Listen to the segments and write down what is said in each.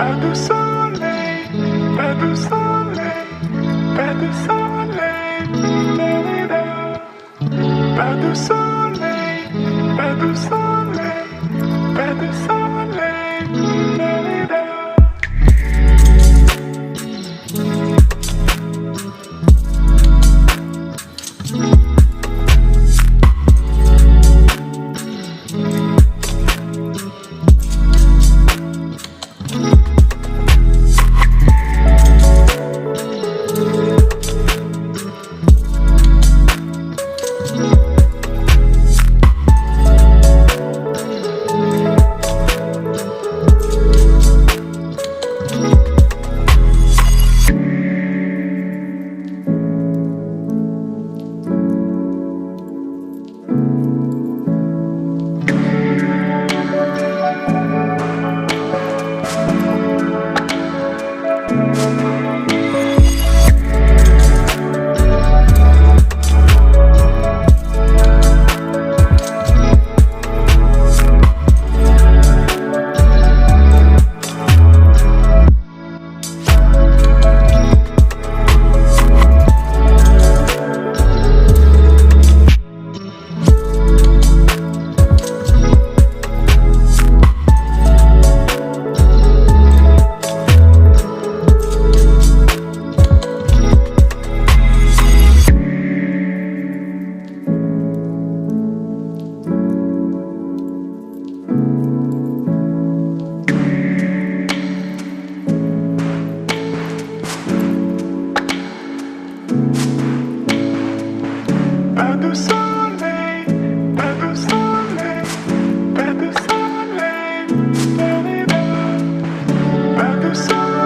pas de soleil, pas de soleil, pas de soleil, pas de soleil, pas de soleil, pas de soleil, pas de soleil, pas de soleil, pas de soleil, pas de soleil, pas de soleil,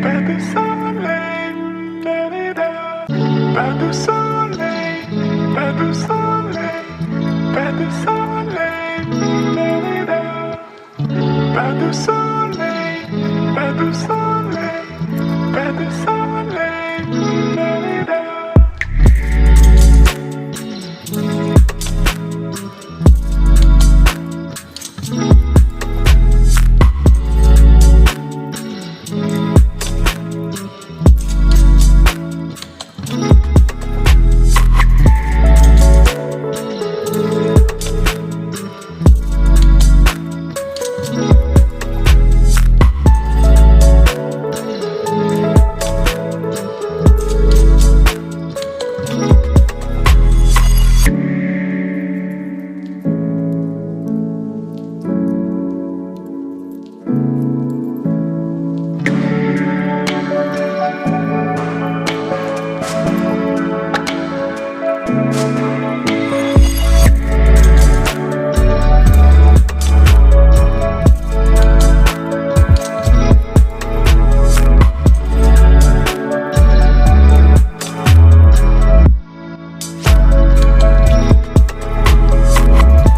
pas de pas de soleil, pas de soleil, pas de soleil, pas de soleil, pas de soleil, pas de soleil.